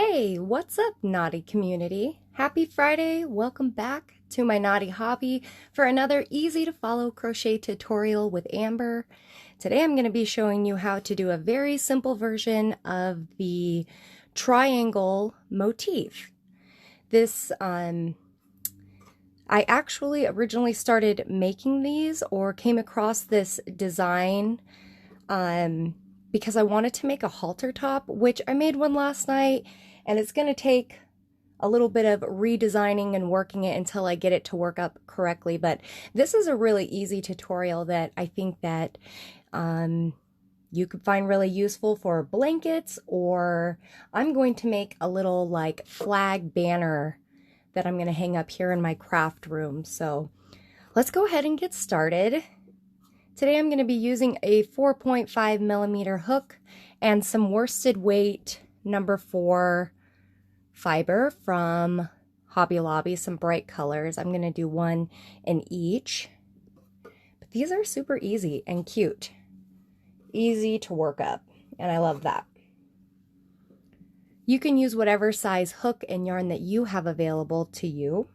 Hey, what's up, naughty community? Happy Friday! Welcome back to my naughty hobby for another easy to follow crochet tutorial with Amber. Today I'm going to be showing you how to do a very simple version of the triangle motif. This, I actually originally started making these or came across this design because I wanted to make a halter top, which I made one last night, and it's going to take a little bit of redesigning and working it until I get it to work up correctly. But this is a really easy tutorial that I think that you could find really useful for blankets, or I'm going to make a little like flag banner that I'm going to hang up here in my craft room. So let's go ahead and get started. Today I'm going to be using a 4.5 millimeter hook and some worsted weight number 4 fiber from Hobby Lobby, some bright colors. I'm going to do one in each. But these are super easy and cute. Easy to work up, and I love that. You can use whatever size hook and yarn that you have available to you.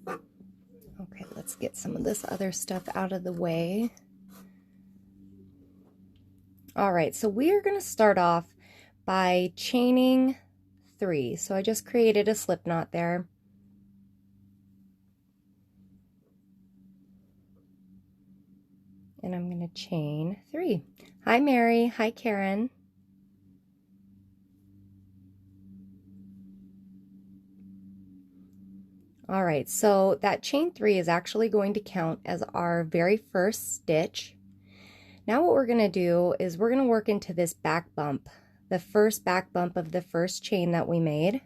Okay, let's get some of this other stuff out of the way. All right, so we are going to start off by chaining 3. So I just created a slip knot there. And I'm going to chain 3. Hi, Mary. Hi, Karen. All right, so that chain 3 is actually going to count as our very first stitch. Now what we're going to do is we're going to work into this back bump, the first back bump of the first chain that we made.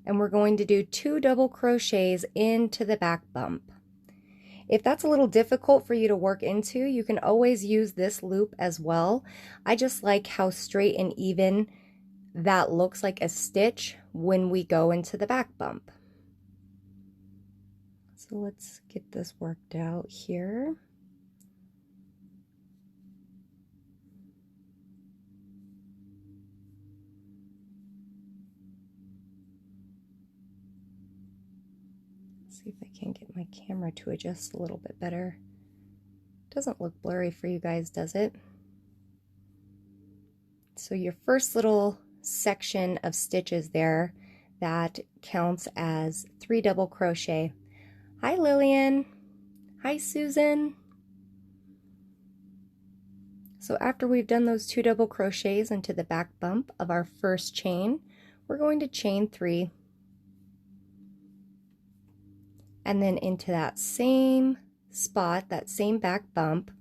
And we're going to do 2 double crochets into the back bump. If that's a little difficult for you to work into, you can always use this loop as well. I just like how straight and even that looks like a stitch when we go into the back bump. So let's get this worked out here. See if I can get my camera to adjust a little bit better. Doesn't look blurry for you guys, does it? So your first little section of stitches there, that counts as 3 double crochet. Hi, Lillian. Hi, Susan. So after we've done those 2 double crochets into the back bump of our first chain, we're going to chain 3. And then into that same spot, that same back bump,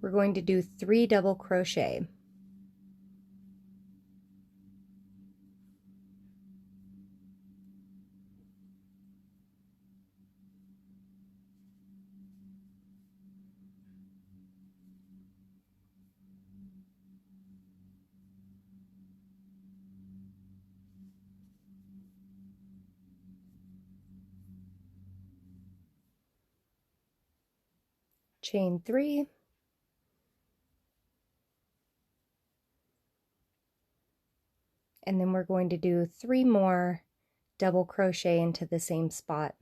we're going to do 3 double crochet. Chain 3, and then we're going to do 3 more double crochet into the same spot.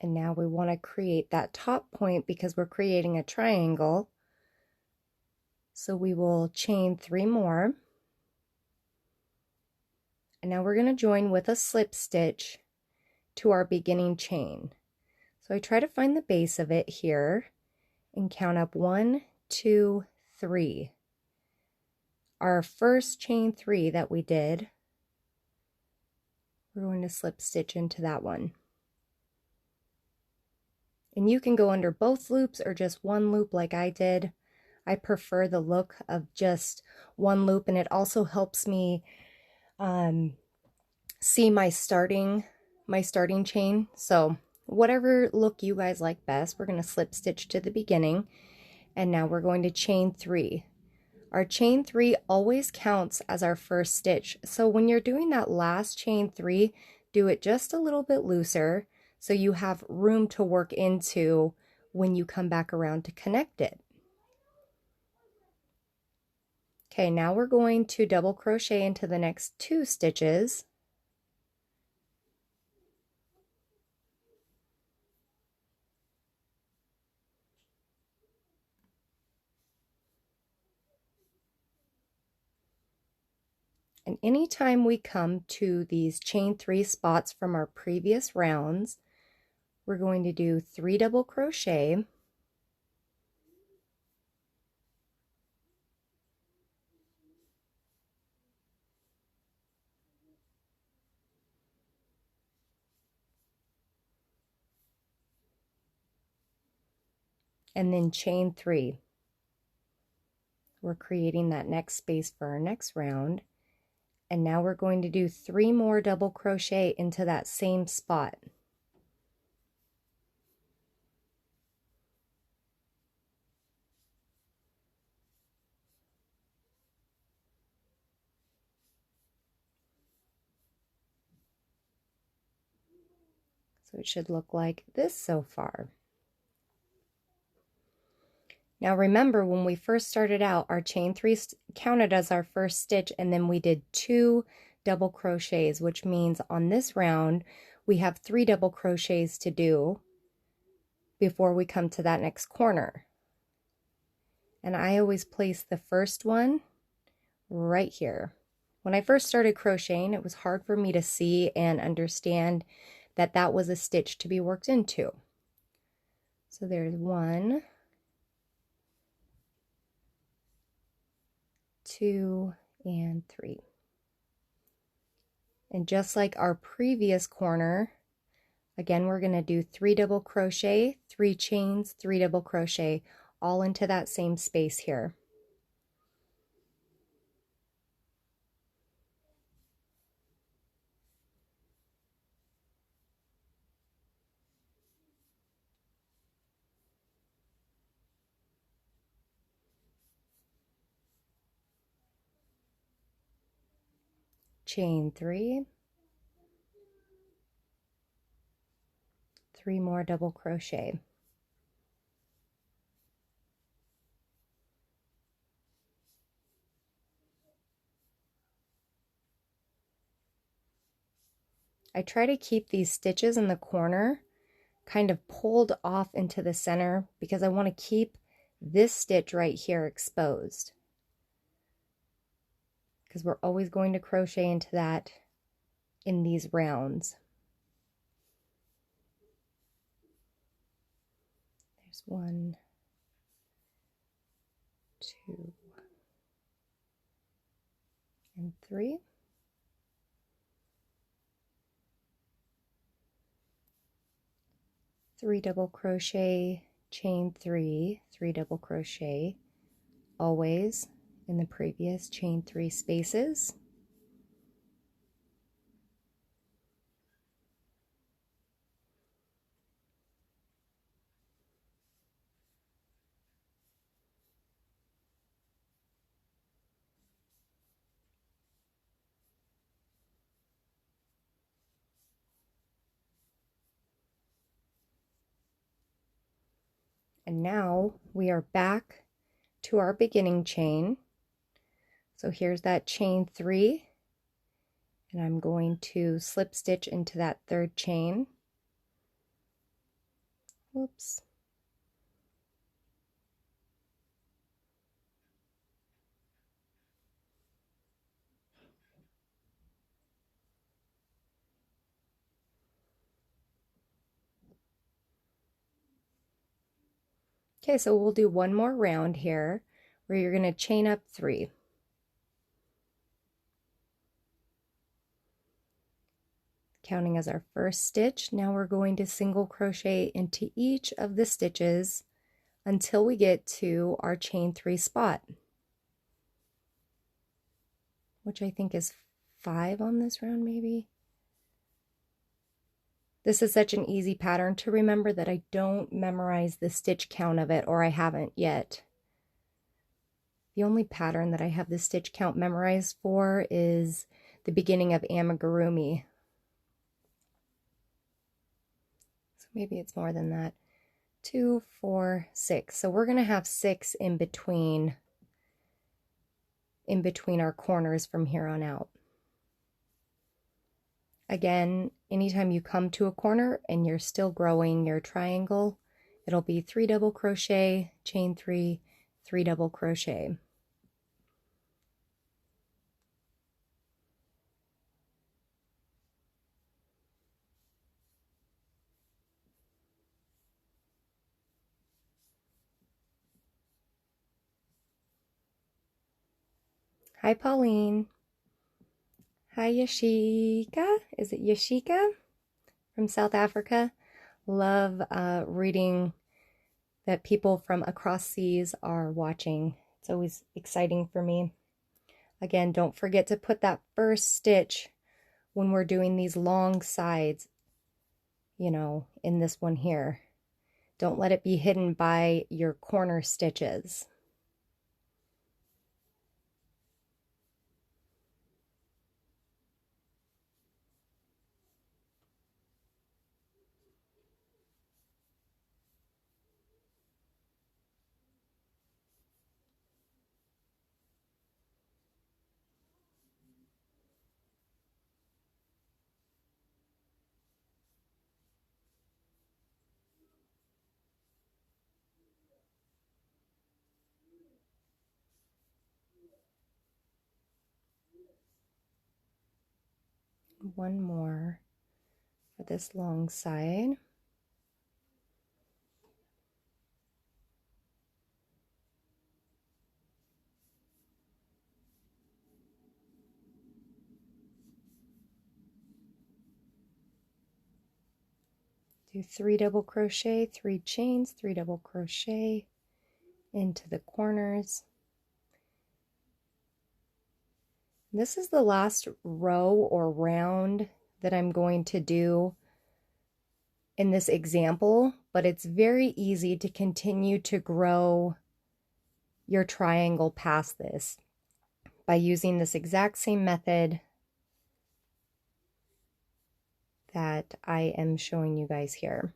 And now we want to create that top point because we're creating a triangle. So we will chain 3 more. And now we're going to join with a slip stitch to our beginning chain. So I try to find the base of it here and count up 1, 2, 3. Our first chain 3 that we did, we're going to slip stitch into that one. And you can go under both loops or just one loop like I did. I prefer the look of just one loop, and it also helps me see my starting chain. So whatever look you guys like best. We're going to slip stitch to the beginning, and now we're going to chain 3. Our chain 3 always counts as our first stitch, so when you're doing that last chain 3, do it just a little bit looser so you have room to work into when you come back around to connect it. Okay, now we're going to double crochet into the next 2 stitches. And anytime we come to these chain 3 spots from our previous rounds, we're going to do 3 double crochet, and then chain 3. We're creating that next space for our next round, and now we're going to do 3 more double crochet into that same spot. So it should look like this so far. Now remember, when we first started out, our chain 3 counted as our first stitch, and then we did 2 double crochets, which means on this round we have 3 double crochets to do before we come to that next corner. And I always place the first one right here. When I first started crocheting, it was hard for me to see and understand that that was a stitch to be worked into. So there's 1, 2, and 3. And just like our previous corner, again, we're going to do 3 double crochet, 3 chains, 3 double crochet, all into that same space here. Chain 3, 3 more double crochet. I try to keep these stitches in the corner kind of pulled off into the center because I want to keep this stitch right here exposed, because we're always going to crochet into that in these rounds. There's 1, 2, and 3. Three double crochet, chain 3, 3 double crochet, always in the previous chain 3 spaces. And now we are back to our beginning chain. So here's that chain 3, and I'm going to slip stitch into that 3rd chain. Whoops. Okay, so we'll do one more round here where you're going to chain up 3. Counting as our first stitch. Now we're going to single crochet into each of the stitches until we get to our chain 3 spot, which I think is 5 on this round maybe. This is such an easy pattern to remember that I don't memorize the stitch count of it, or I haven't yet. The only pattern that I have the stitch count memorized for is the beginning of amigurumi. So maybe it's more than that. 2, 4, 6. So we're going to have 6 in between our corners from here on out. Again, anytime you come to a corner and you're still growing your triangle, it'll be 3 double crochet, chain 3, 3 double crochet. Hi, Pauline. Hi, Yashika. Is it Yashika from South Africa? Love reading that people from across seas are watching. It's always exciting for me. Again, don't forget to put that first stitch when we're doing these long sides, you know, in this one here. Don't let it be hidden by your corner stitches. One more for this long side. Do 3 double crochet, 3 chains, 3 double crochet into the corners. This is the last row or round that I'm going to do in this example, but it's very easy to continue to grow your triangle past this by using this exact same method that I am showing you guys here.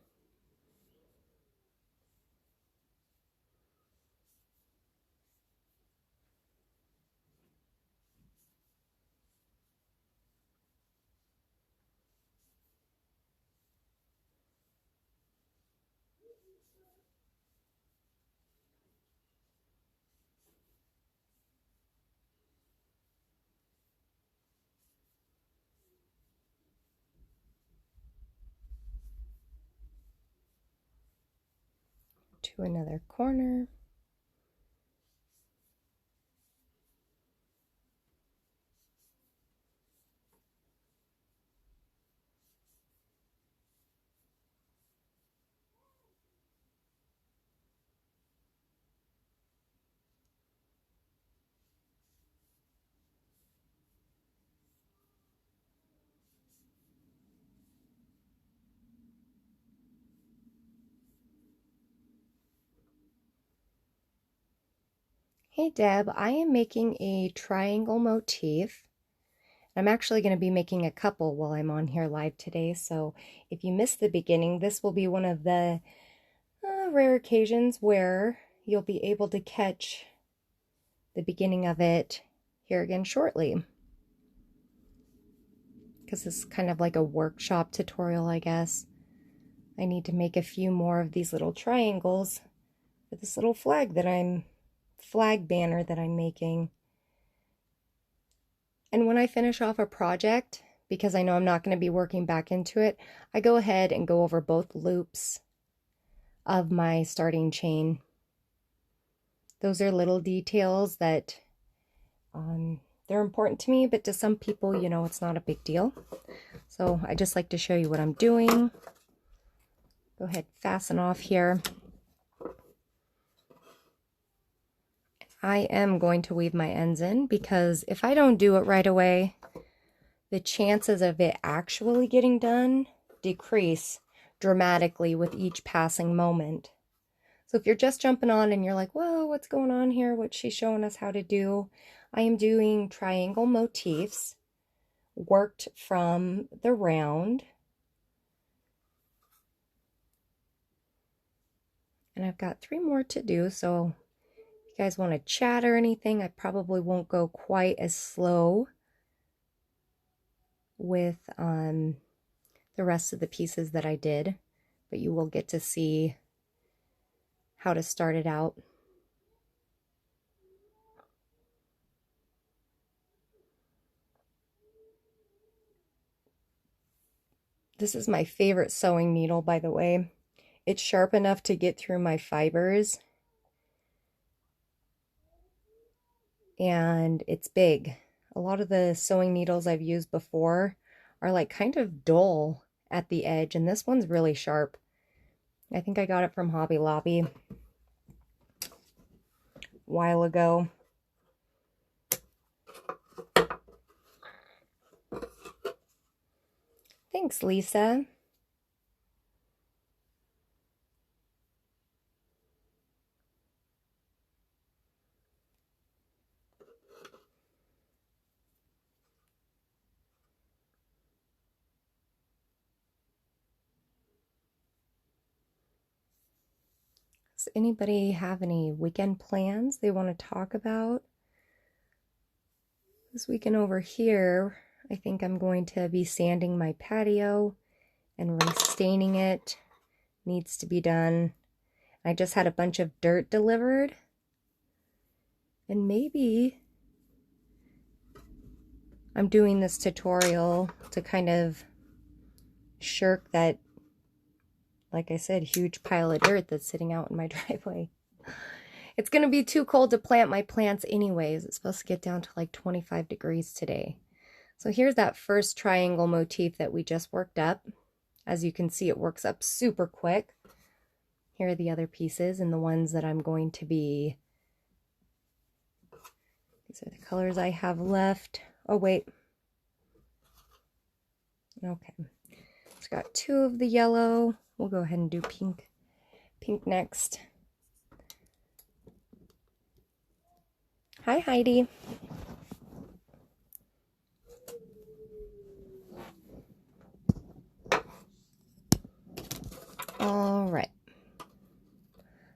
To another corner. Hey Deb, I am making a triangle motif. I'm actually going to be making a couple while I'm on here live today, so if you missed the beginning, this will be one of the rare occasions where you'll be able to catch the beginning of it here again shortly. Because it's kind of like a workshop tutorial, I guess. I need to make a few more of these little triangles for this little flag banner that I'm making. And when I finish off a project, because I know I'm not going to be working back into it, I go ahead and go over both loops of my starting chain. Those are little details that they're important to me, but to some people, you know, it's not a big deal. So I just like to show you what I'm doing. Go ahead, fasten off here. I am going to weave my ends in because if I don't do it right away, the chances of it actually getting done decrease dramatically with each passing moment. So if you're just jumping on and you're like, whoa, what's going on here? What's she showing us how to do? I am doing triangle motifs worked from the round. And I've got 3 more to do, so if you guys want to chat or anything, I probably won't go quite as slow with the rest of the pieces that I did, but you will get to see how to start it out. This is my favorite sewing needle, by the way. It's sharp enough to get through my fibers, and it's big. A lot of the sewing needles I've used before are like kind of dull at the edge, and this one's really sharp. I think I got it from Hobby Lobby a while ago. Thanks, Lisa. Does anybody have any weekend plans they want to talk about? This weekend over here, I think I'm going to be sanding my patio and restaining it. Needs to be done. I just had a bunch of dirt delivered. And maybe I'm doing this tutorial to kind of shirk that, like I said, huge pile of dirt that's sitting out in my driveway. It's going to be too cold to plant my plants anyways. It's supposed to get down to like 25 degrees today. So here's that first triangle motif that we just worked up. As you can see, it works up super quick. Here are the other pieces and the ones that I'm going to be... These are the colors I have left. Oh, wait. Okay. It's got 2 of the yellow. We'll go ahead and do pink. Pink next. Hi, Heidi. All right.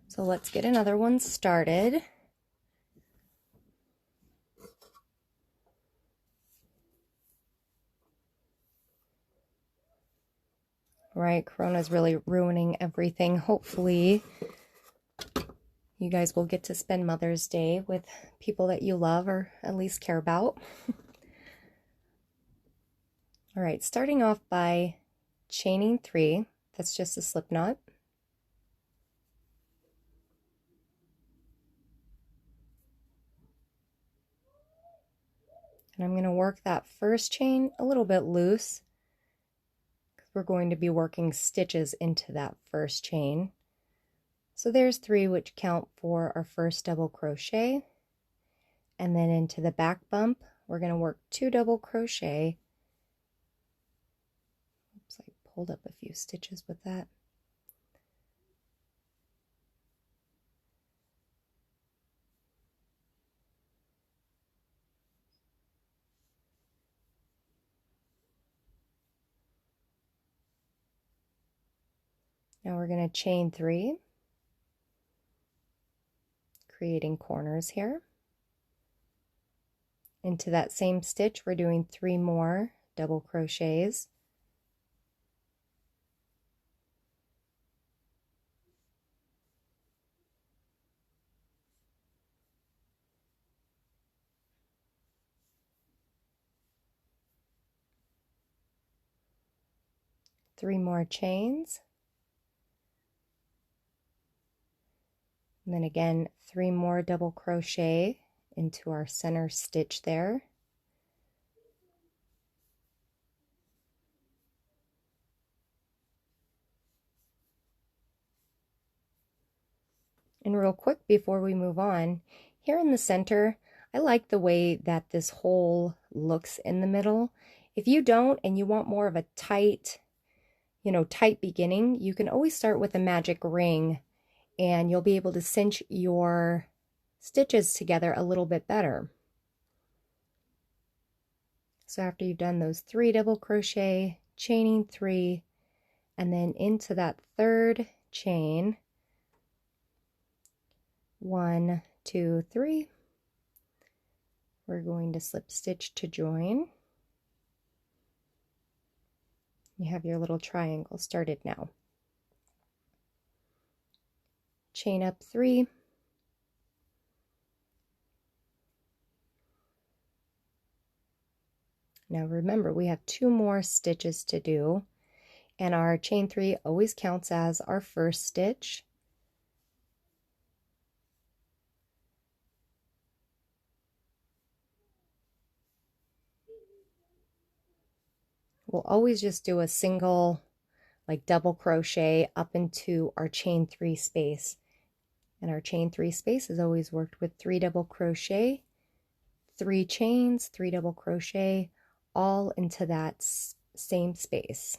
So let's get another one started. Right, Corona's really ruining everything. Hopefully, you guys will get to spend Mother's Day with people that you love or at least care about. All right, starting off by chaining 3. That's just a slip knot. And I'm going to work that first chain a little bit loose, because we're going to be working stitches into that first chain. So there's 3, which count for our first double crochet. And then into the back bump, we're going to work 2 double crochet. Oops, I pulled up a few stitches with that. Now we're going to chain 3, creating corners here. Into that same stitch, we're doing 3 more double crochets. Three more chains. And then again, 3 more double crochet into our center stitch there. And real quick before we move on, here in the center, I like the way that this hole looks in the middle. If you don't and you want more of a tight, tight beginning, you can always start with a magic ring and you'll be able to cinch your stitches together a little bit better. So after you've done those 3 double crochet, chaining 3, and then into that third chain, 1, 2, 3, we're going to slip stitch to join. You have your little triangle started now. Chain up 3, now remember we have 2 more stitches to do, and our chain 3 always counts as our first stitch. We'll always just do a single like double crochet up into our chain 3 space, and our chain 3 space is always worked with 3 double crochet, 3 chains, 3 double crochet, all into that same space.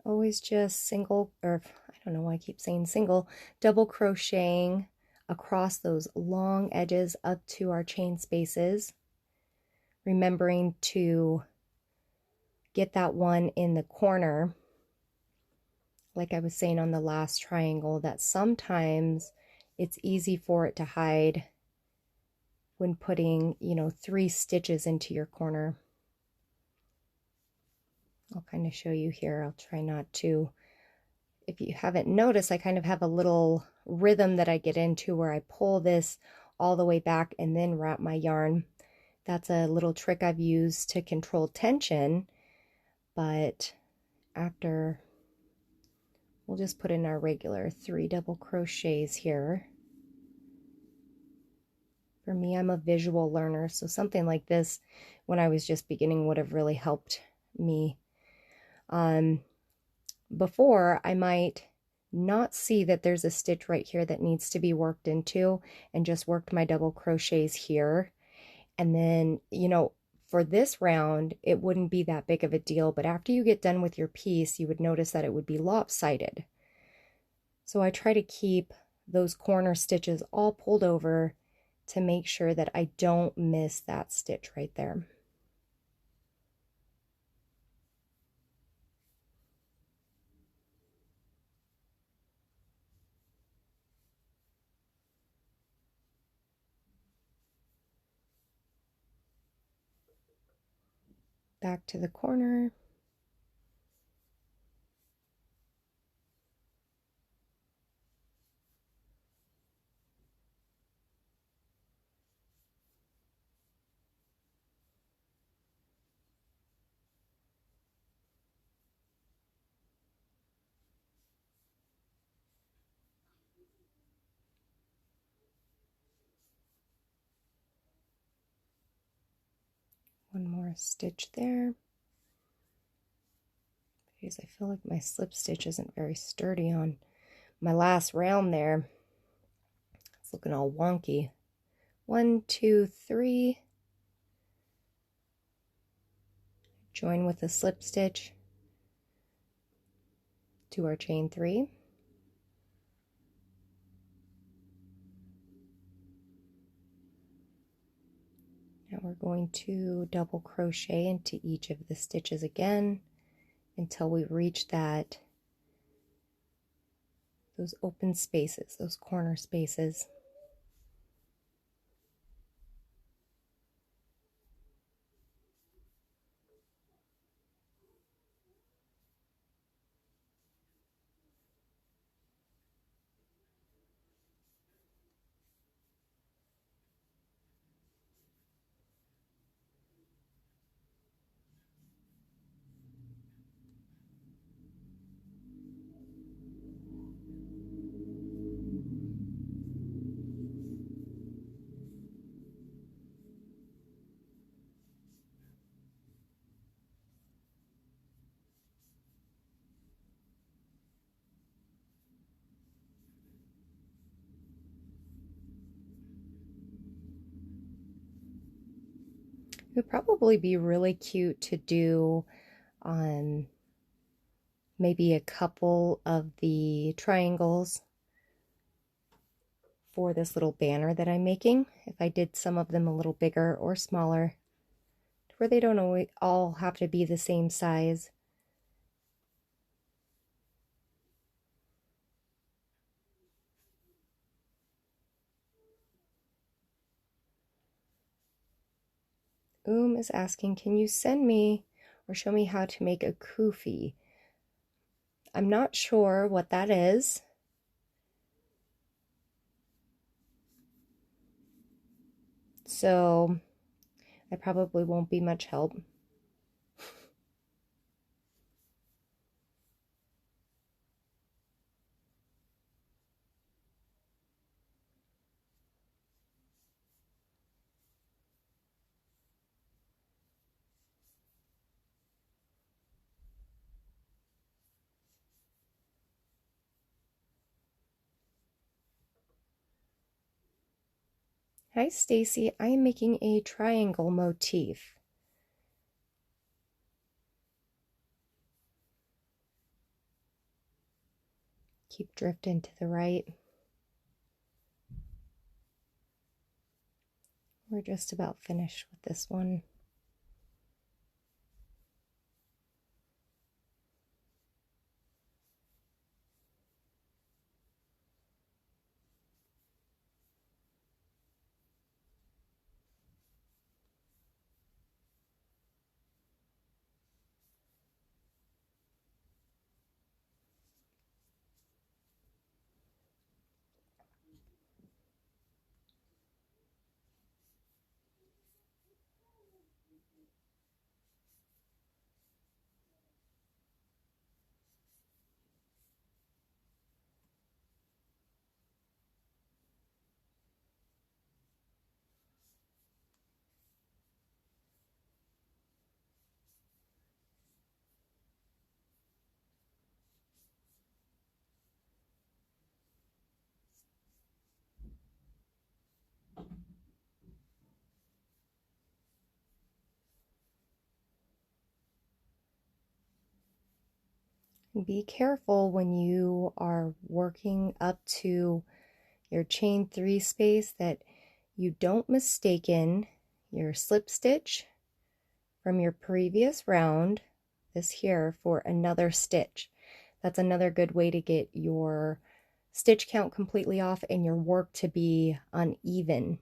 Always just single, or I don't know why I keep saying single, double crocheting across those long edges up to our chain spaces, remembering to get that one in the corner, like I was saying on the last triangle, that sometimes it's easy for it to hide when putting 3 stitches into your corner. I'll kind of show you here. I'll try not to. If you haven't noticed, I kind of have a little rhythm that I get into where I pull this all the way back and then wrap my yarn. That's a little trick I've used to control tension, but after, we'll just put in our regular 3 double crochets here. For me, I'm a visual learner, so something like this when I was just beginning would have really helped me. Before, I might not see that there's a stitch right here that needs to be worked into and just worked my double crochets here. And then, for this round, it wouldn't be that big of a deal, but after you get done with your piece, you would notice that it would be lopsided. So I try to keep those corner stitches all pulled over to make sure that I don't miss that stitch right there. Back to the corner. One more stitch there, because I feel like my slip stitch isn't very sturdy on my last round there. It's looking all wonky. 1, 2, 3. Join with a slip stitch to our chain 3. Now we're going to double crochet into each of the stitches again until we reach those open spaces, those corner spaces. It would probably be really cute to do maybe a couple of the triangles for this little banner that I'm making, if I did some of them a little bigger or smaller, where they don't always all have to be the same size. Is asking, can you send me or show me how to make a kufi? I'm not sure what that is. So I probably won't be much help. Hi Stacy, I am making a triangle motif. Keep drifting to the right. We're just about finished with this one. Be careful when you are working up to your chain 3 space that you don't mistaken your slip stitch from your previous round, this here, for another stitch. That's another good way to get your stitch count completely off and your work to be uneven.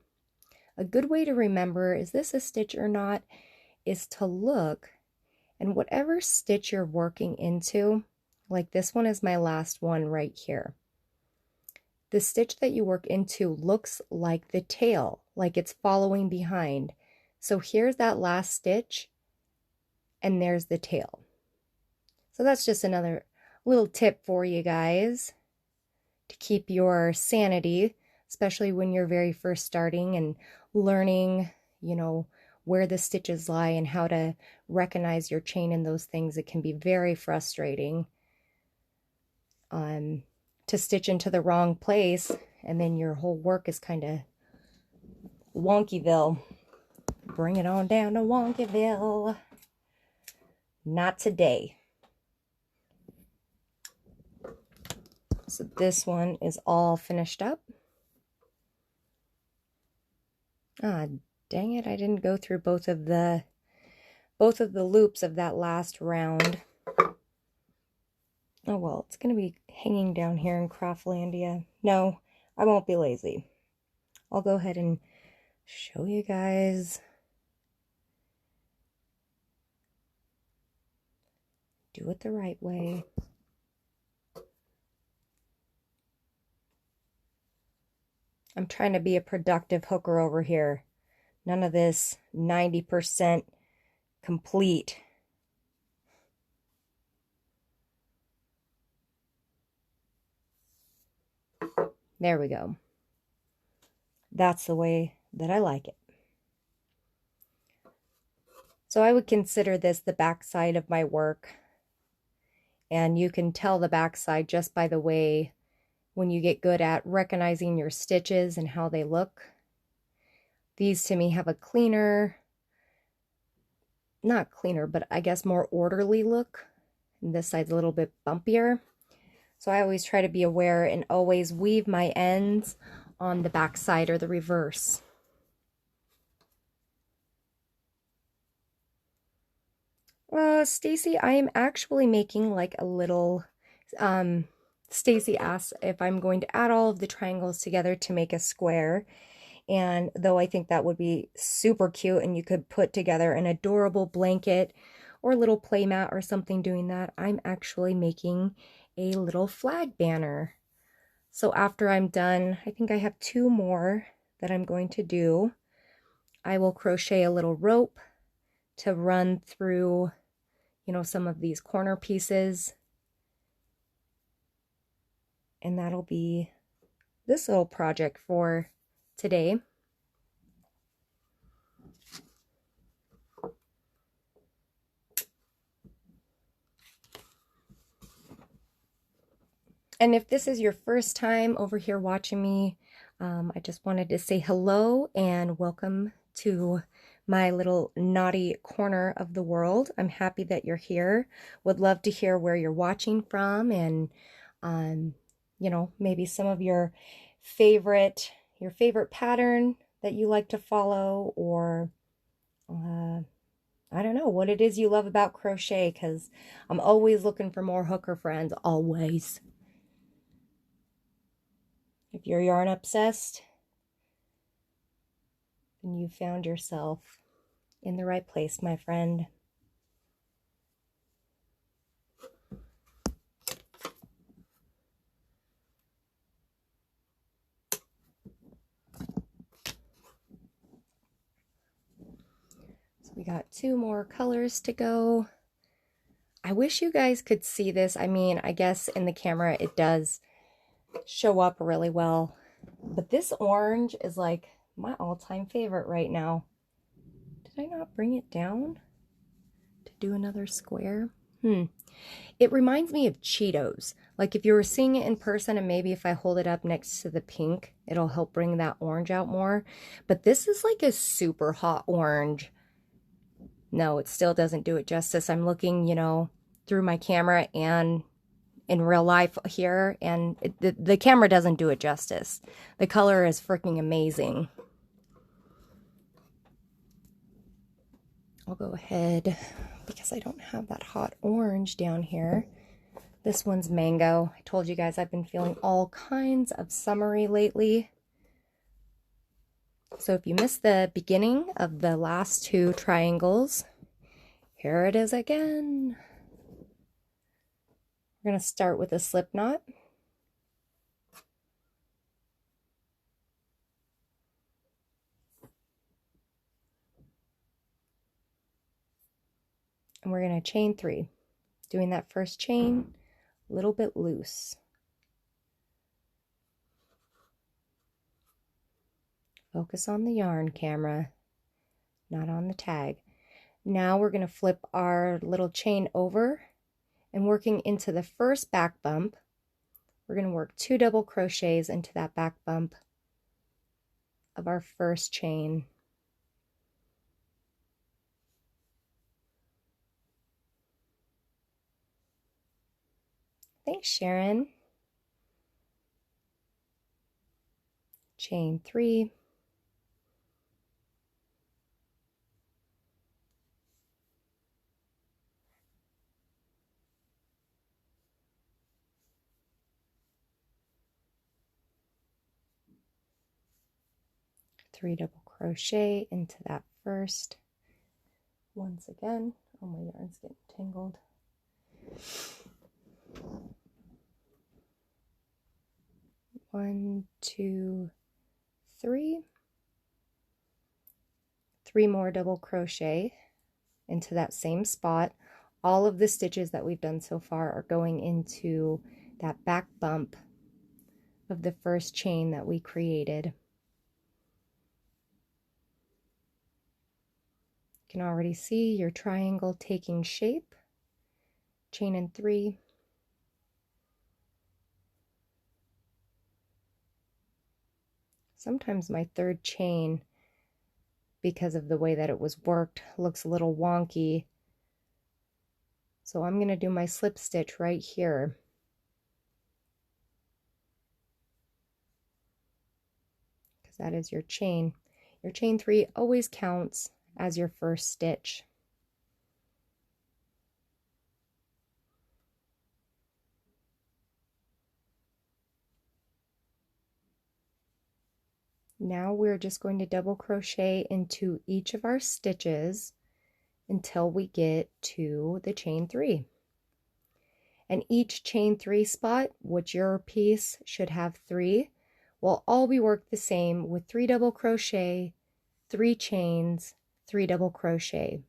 A good way to remember, is this a stitch or not, is to look, and whatever stitch you're working into, like this one is my last one right here. The stitch that you work into looks like the tail, like it's following behind. So here's that last stitch, and there's the tail. So that's just another little tip for you guys to keep your sanity, especially when you're very first starting and learning, you know, where the stitches lie and how to recognize your chain and those things. It can be very frustrating to stitch into the wrong place, and then your whole work is kind of Wonkyville. Bring it on down to Wonkyville. Not today. So this one is all finished up. Ah, dang it, I didn't go through both of the loops of that last round. Oh well, it's going to be hanging down here in Craftlandia. No, I won't be lazy. I'll go ahead and show you guys. Do it the right way. I'm trying to be a productive hooker over here. None of this 90% complete. There we go. That's the way that I like it. So I would consider this the back side of my work. And you can tell the back side just by the way, when you get good at recognizing your stitches and how they look. These to me have a cleaner not cleaner, but I guess more orderly look. And this side's a little bit bumpier. So I always try to be aware and always weave my ends on the back side or the reverse. Stacy, I am actually making like a little, Stacy asked if I'm going to add all of the triangles together to make a square. And though I think that would be super cute and you could put together an adorable blanket or little play mat or something doing that, I'm actually making a little flag banner. So after I'm done, I think I have 2 more that I'm going to do. I will crochet a little rope to run through, you know, some of these corner pieces. And that'll be this little project for today. And if this is your first time over here watching me, I just wanted to say hello and welcome to my little naughty corner of the world. I'm happy that you're here. Would love to hear where you're watching from and, you know, maybe some of your favorite pattern that you like to follow, or I don't know what it is you love about crochet, because I'm always looking for more hooker friends, always. If you're yarn obsessed, then you found yourself in the right place, my friend. So we got 2 more colors to go. I wish you guys could see this. I mean, I guess in the camera it does show up really well, but this orange is like my all-time favorite right now. Did I not bring it down to do another square? It reminds me of Cheetos. Like if you were seeing it in person, and maybe if I hold it up next to the pink, it'll help bring that orange out more. But this is like a super hot orange. No, it still doesn't do it justice. I'm looking, you know, through my camera and in real life here, and the camera doesn't do it justice. The color is freaking amazing. I'll go ahead, because I don't have that hot orange down here. This one's mango. I told you guys I've been feeling all kinds of summery lately. So if you missed the beginning of the last 2 triangles, here it is again. We're going to start with a slip knot. And we're going to chain 3. Doing that first chain a little bit loose. Focus on the yarn, camera, not on the tag. Now we're going to flip our little chain over, and working into the first back bump, we're going to work 2 double crochets into that back bump of our first chain. Thanks, Sharon. Chain 3. Three double crochet into that first. Once again, oh, my yarn's getting tangled. One, two, 3. 3 more double crochet into that same spot. All of the stitches that we've done so far are going into that back bump of the first chain that we created. You can already see your triangle taking shape. Chain in 3. Sometimes my third chain because of the way that it was worked. Looks a little wonky. So I'm going to do my slip stitch right here. Because that is your chain. Your chain 3 always counts as your first stitch. Now we're just going to double crochet into each of our stitches until we get to the chain 3. And each chain 3 spot, which your piece should have 3, will all be worked the same with 3 double crochet, 3 chains, 3 double crochet.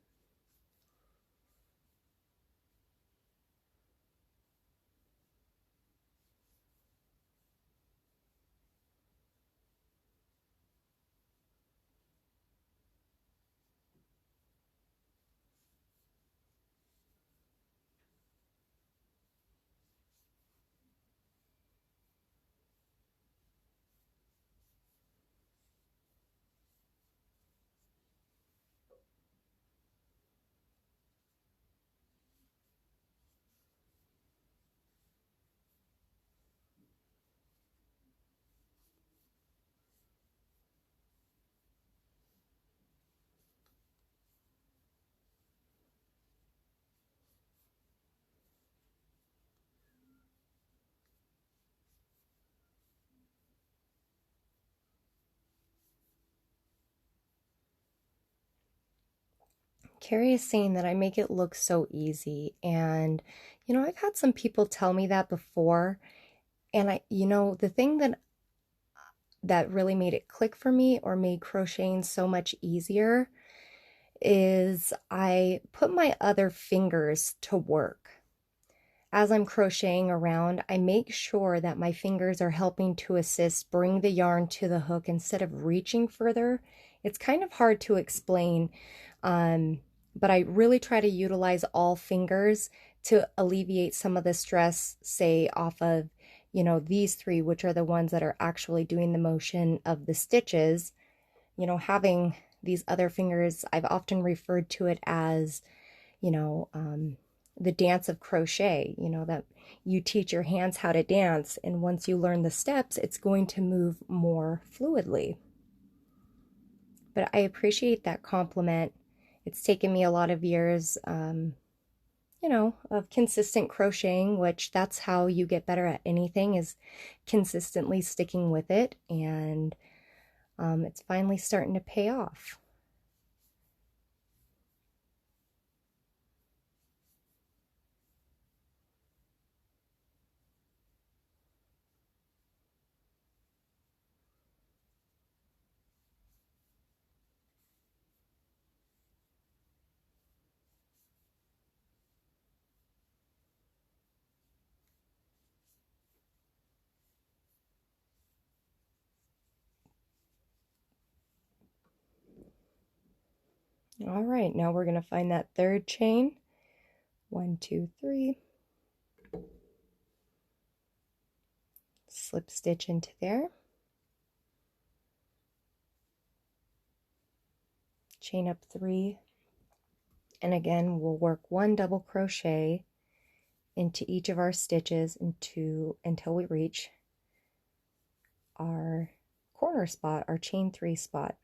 Carrie is saying that I make it look so easy, and I've had some people tell me that before, and the thing that really made it click for me or made crocheting so much easier is I put my other fingers to work. As I'm crocheting around, I make sure that my fingers are helping to assist bring the yarn to the hook instead of reaching further. It's kind of hard to explain, but I really try to utilize all fingers to alleviate some of the stress, say, off of, these 3, which are the ones that are actually doing the motion of the stitches. Having these other fingers, I've often referred to it as, the dance of crochet, that you teach your hands how to dance, and once you learn the steps, it's going to move more fluidly. But I appreciate that compliment. It's taken me a lot of years, of consistent crocheting, which that's how you get better at anything, is consistently sticking with it, and it's finally starting to pay off. All right, now we're going to find that third chain. 1, 2, 3. Slip stitch into there. Chain up 3. And again, we'll work 1 double crochet into each of our stitches until we reach our corner spot, our chain 3 spot.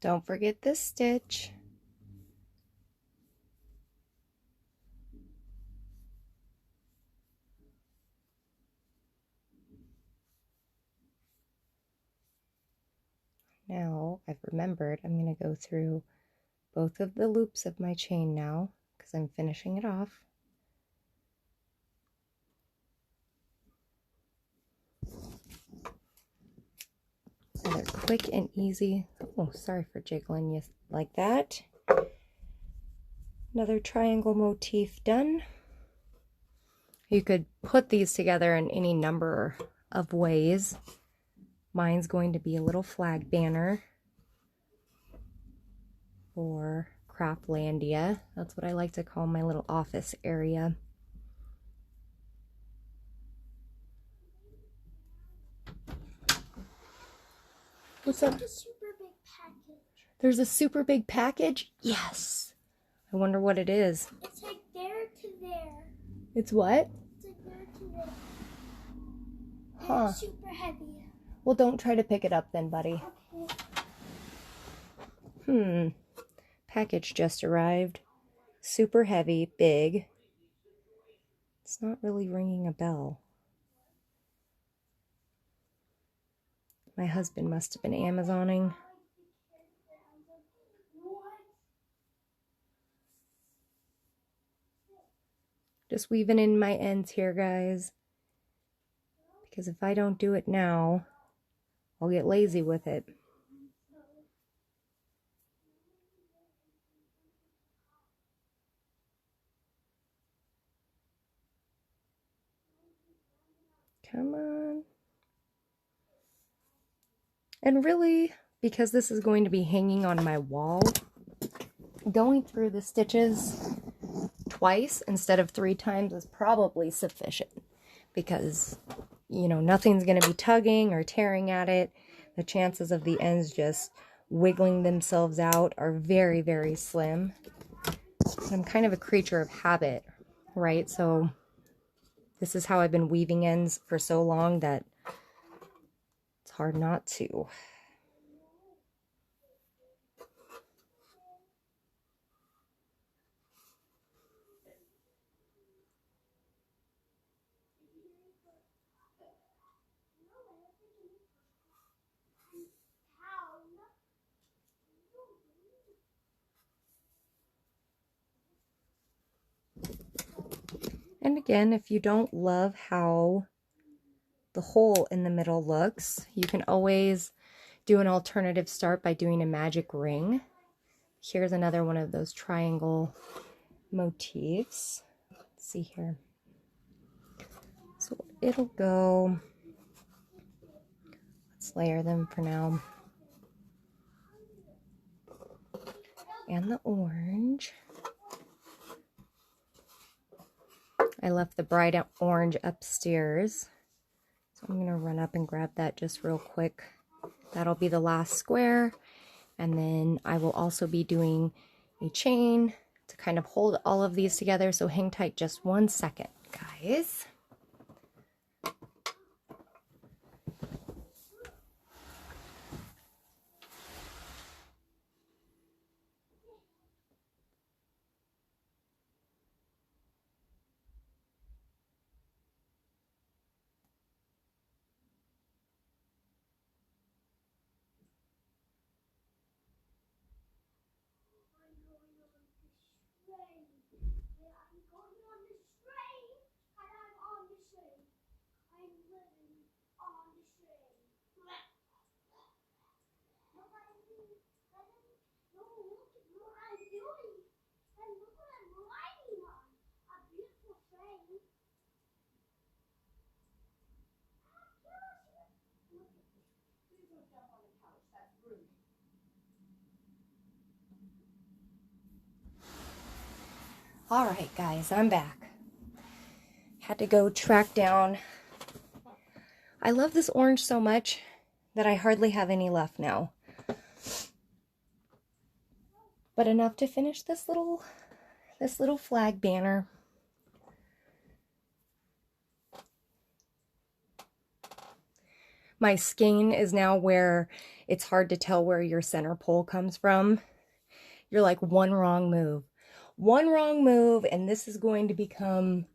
Don't forget this stitch. Now I've remembered I'm going to go through both of the loops of my chain now because I'm finishing it off. Another quick and easy. Oh, sorry for jiggling you like that. Another triangle motif done. You could put these together in any number of ways. Mine's going to be a little flag banner for Craftlandia. That's what I like to call my little office area. What's up? There's a super big package. There's a super big package? Yes. I wonder what it is. It's like there to there. It's what? It's like there to there. Huh. It's super heavy. Well, don't try to pick it up then, buddy. Okay. Package just arrived. Super heavy, big. It's not really ringing a bell. My husband must have been Amazoning. Just weaving in my ends here, guys. Because if I don't do it now, I'll get lazy with it. Come on. And really, because this is going to be hanging on my wall, going through the stitches twice instead of 3 times is probably sufficient. Because, you know, nothing's going to be tugging or tearing at it. The chances of the ends just wiggling themselves out are very, very slim. And I'm kind of a creature of habit, right? So this is how I've been weaving ends for so long that it's hard not to. And again, if you don't love how the hole in the middle looks, you can always do an alternative start by doing a magic ring. Here's another one of those triangle motifs. Let's see here. So it'll go, let's layer them for now. And the orange. I left the bright orange upstairs. So I'm going to run up and grab that just real quick. That'll be the last square. And then I will also be doing a chain to kind of hold all of these together. So hang tight just 1 second, guys. All right, guys, I'm back. Had to go track down. I love this orange so much that I hardly have any left now. But enough to finish this little flag banner. My skein is now where it's hard to tell where your center pole comes from. You're like one wrong move. One wrong move, and this is going to become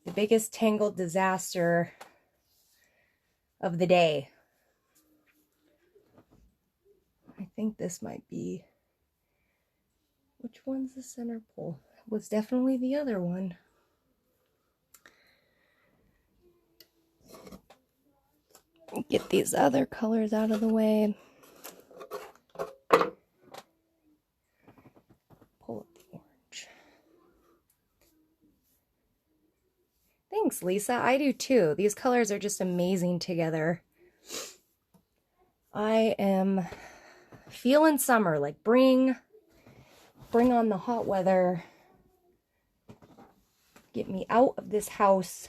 the biggest tangled disaster of the day. I think this might be... Which one's the center pole? It was definitely the other one. Get these other colors out of the way. Pull up the orange. Thanks, Lisa. I do too. These colors are just amazing together. I am feeling summer, like bring on the hot weather. Get me out of this house.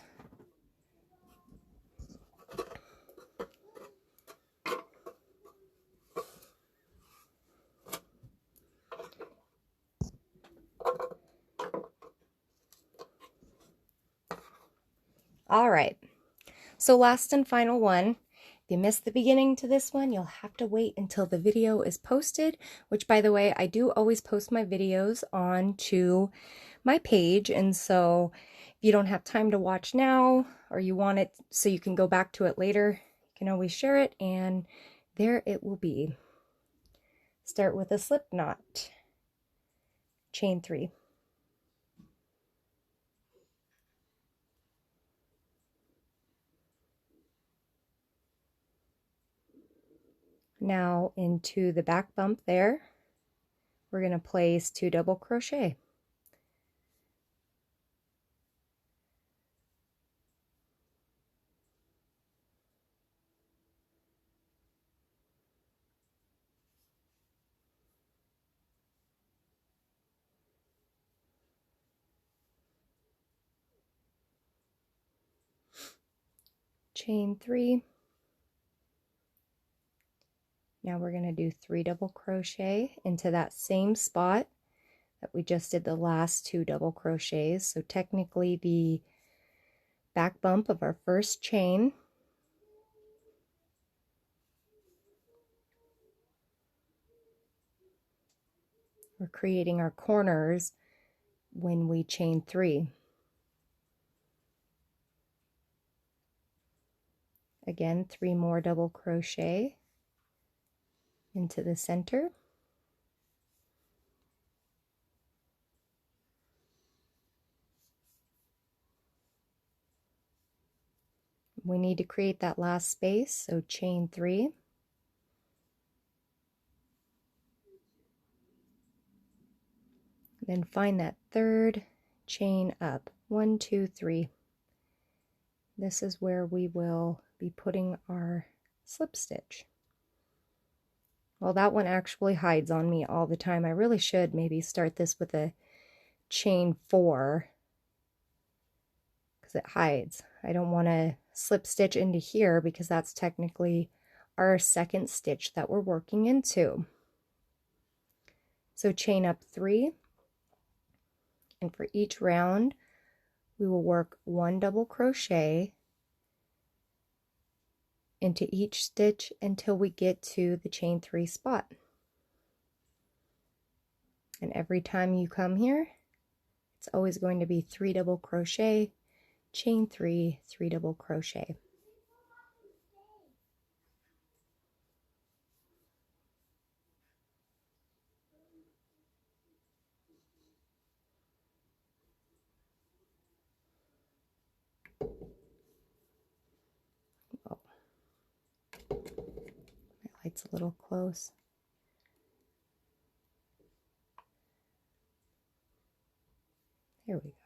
All right, so last and final one. If you missed the beginning to this one, you'll have to wait until the video is posted, which, by the way, I do always post my videos onto my page, and so if you don't have time to watch now, or you want it so you can go back to it later, you can always share it, and there it will be. Start with a slip knot, chain 3. Now into the back bump there, we're going to place 2 double crochet. Chain 3. Now we're going to do 3 double crochet into that same spot that we just did the last 2 double crochets. So technically the back bump of our first chain. We're creating our corners when we chain 3. Again, 3 more double crochet into the center. We need to create that last space, so chain 3. Then find that third chain up. 1, 2, 3. This is where we will be putting our slip stitch. Well, that one actually hides on me all the time. I really should maybe start this with a chain 4 because it hides. I don't want to slip stitch into here because that's technically our second stitch that we're working into. So chain up 3, and for each round we will work 1 double crochet into each stitch until we get to the chain 3 spot. And every time you come here, it's always going to be 3 double crochet, chain 3, 3 double crochet. Oh, my light's a little close. There we go.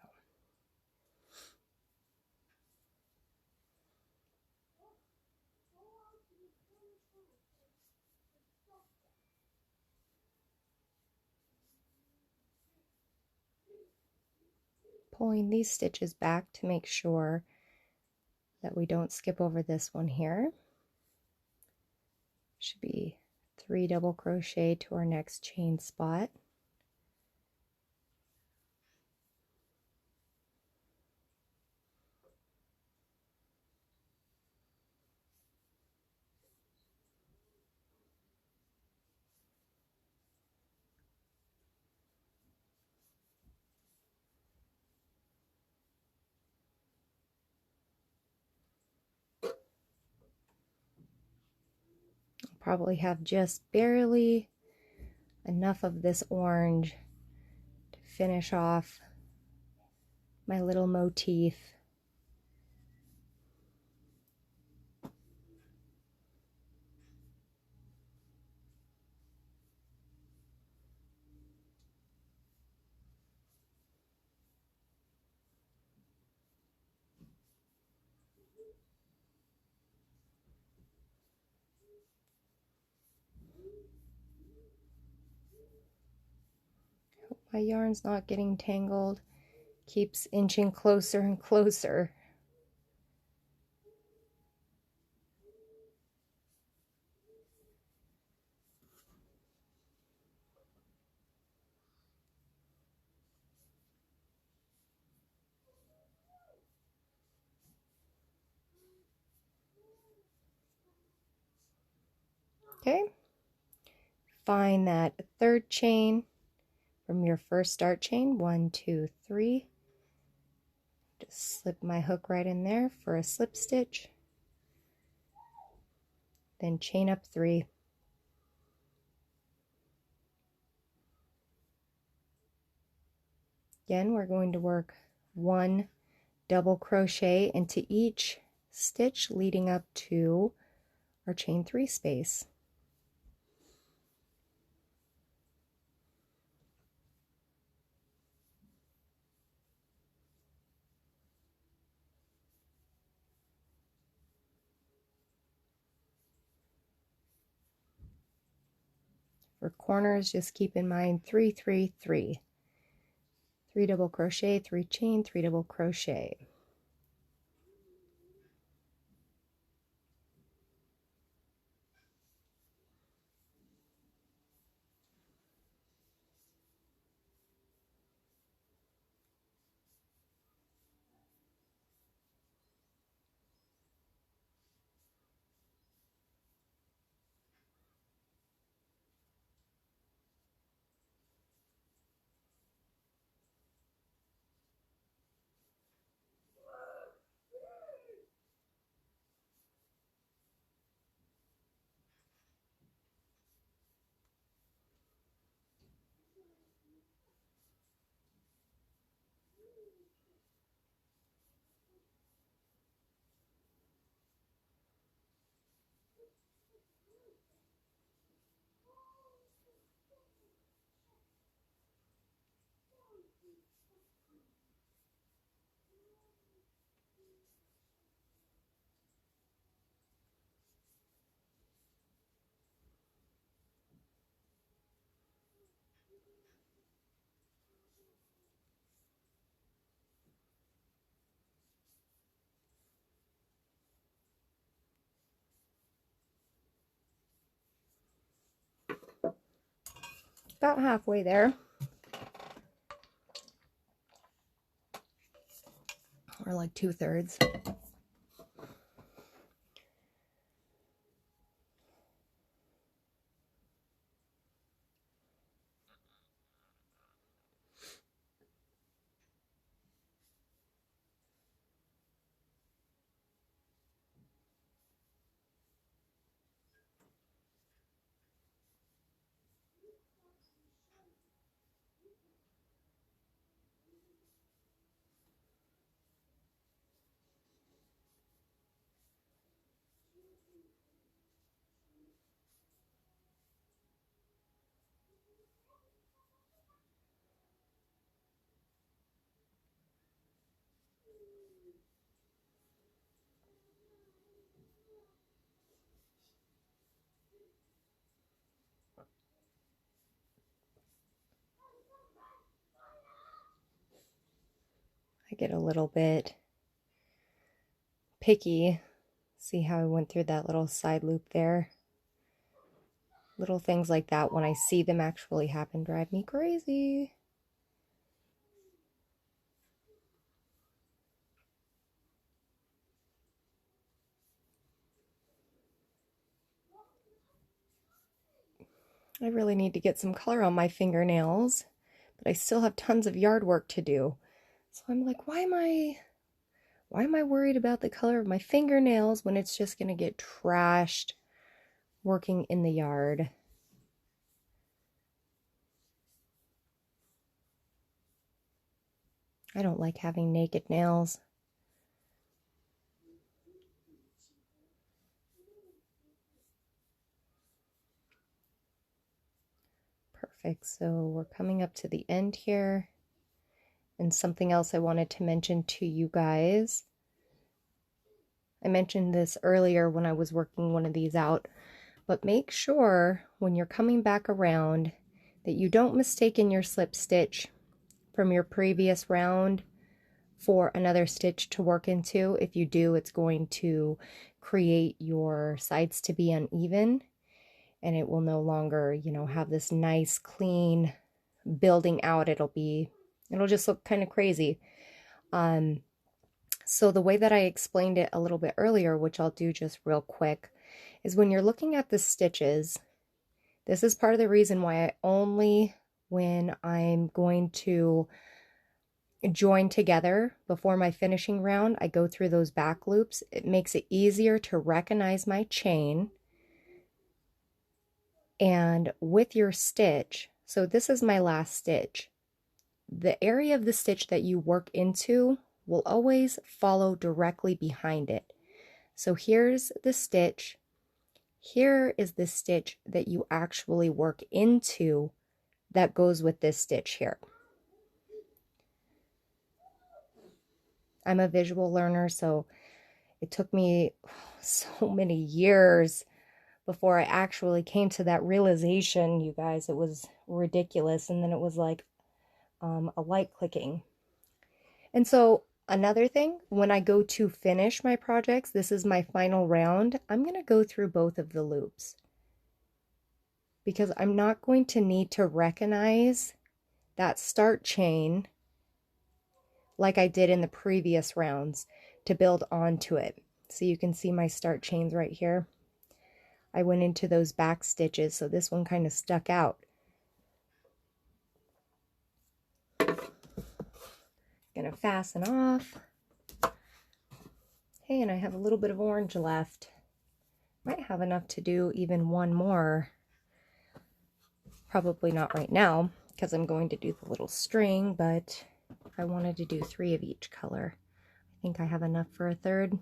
Pulling these stitches back to make sure that we don't skip over this one here. Should be 3 double crochet to our next chain spot. probably have just barely enough of this orange to finish off my little motif. My yarn's not getting tangled. Keeps inching closer and closer. Okay. Find that third chain from your first start chain. 1, 2, 3. Just slip my hook right in there for a slip stitch. Then chain up 3. Again, we're going to work 1 double crochet into each stitch leading up to our chain 3 space. For corners, just keep in mind 3, 3, 3. 3 double crochet, 3 chain, 3 double crochet. About halfway there. Or like 2/3. I get a little bit picky. See how I went through that little side loop there? Little things like that, when I see them actually happen, drive me crazy. I really need to get some color on my fingernails, but I still have tons of yard work to do. So I'm like, why am I worried about the color of my fingernails when it's just going to get trashed working in the yard. I don't like having naked nails. Perfect. So we're coming up to the end here. And something else I wanted to mention to you guys. I mentioned this earlier when I was working one of these out, but make sure when you're coming back around that you don't mistake your slip stitch from your previous round for another stitch to work into. If you do, it's going to create your sides to be uneven, and it will no longer, you know, have this nice clean building out. It'll just look kind of crazy. So the way that I explained it a little bit earlier, which I'll do just real quick, is when you're looking at the stitches, this is part of the reason why I only, when I'm going to join together before my finishing round, I go through those back loops. It makes it easier to recognize my chain. And with your stitch, so this is my last stitch, the area of the stitch that you work into will always follow directly behind it. So here's the stitch. Here is the stitch that you actually work into that goes with this stitch here. I'm a visual learner, so it took me so many years before I actually came to that realization, you guys. It was ridiculous. And then it was like a light clicking. And so another thing, when I go to finish my projects, this is my final round, I'm going to go through both of the loops, because I'm not going to need to recognize that start chain like I did in the previous rounds to build onto it. So you can see my start chains right here. I went into those back stitches, so this one kind of stuck out. Gonna fasten off. Hey, and I have a little bit of orange left. Might have enough to do even one more. Probably not right now, because I'm going to do the little string, but I wanted to do 3 of each color. I think I have enough for a third.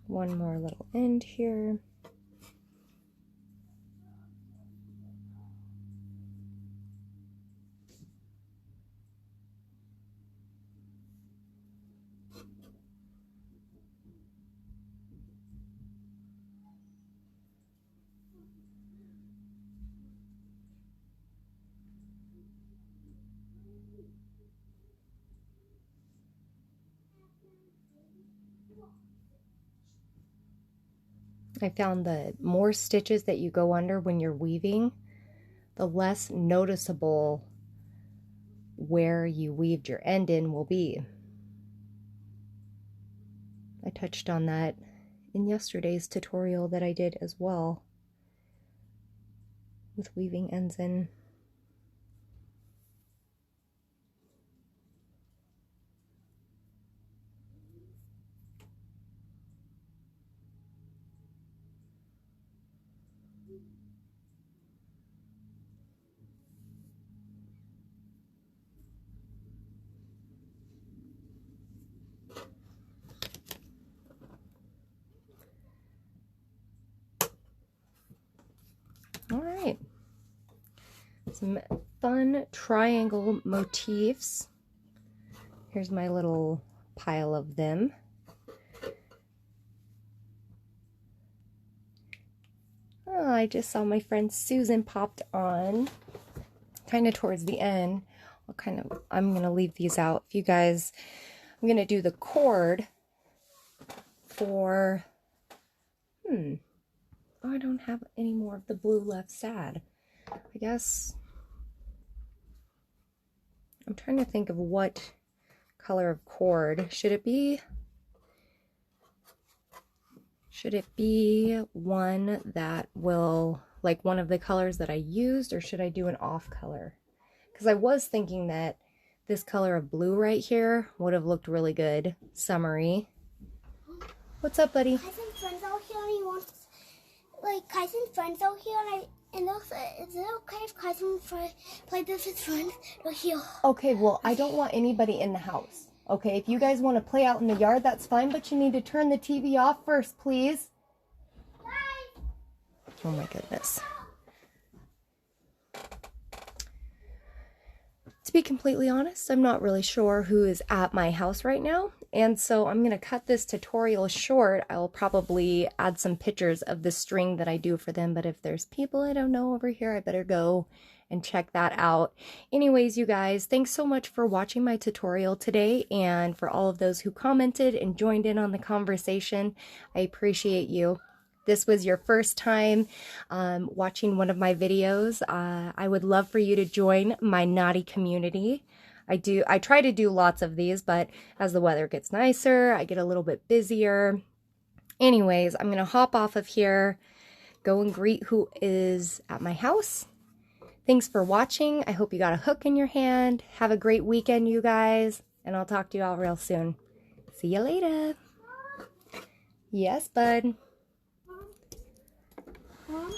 One more little end here. I found the more stitches that you go under when you're weaving, the less noticeable where you weaved your end in will be. I touched on that in yesterday's tutorial that I did as well, with weaving ends in. All right, some fun triangle motifs. Here's my little pile of them. Oh, I just saw my friend Susan popped on kind of towards the end. I'm going to leave these out. If you guys, I'm going to do the cord for Oh, I don't have any more of the blue left. Sad. I guess I'm trying to think of what color of cord. Should it be one that will, like one of the colors that I used, or should I do an off color? Because I was thinking that this color of blue right here would have looked really good, summery. What's up, buddy? Cousin friends out here and he wants, like, cousin friends out here and also, is it okay if cousin play this with friends out here? Okay, well, I don't want anybody in the house. Okay, if you guys want to play out in the yard, that's fine, but you need to turn the TV off first, please. Bye. Oh my goodness. To be completely honest, I'm not really sure who is at my house right now, and so I'm going to cut this tutorial short. I'll probably add some pictures of the string that I do for them, but if there's people I don't know over here, I better go and check that out. Anyways, you guys, thanks so much for watching my tutorial today, and for all of those who commented and joined in on the conversation. I appreciate you. This was your first time watching one of my videos, I would love for you to join my naughty community. I try to do lots of these, but as the weather gets nicer, I get a little bit busier. Anyways, I'm going to hop off of here, go and greet who is at my house. Thanks for watching. I hope you got a hook in your hand. Have a great weekend, you guys, and I'll talk to you all real soon. See you later. Yes, bud. Mom?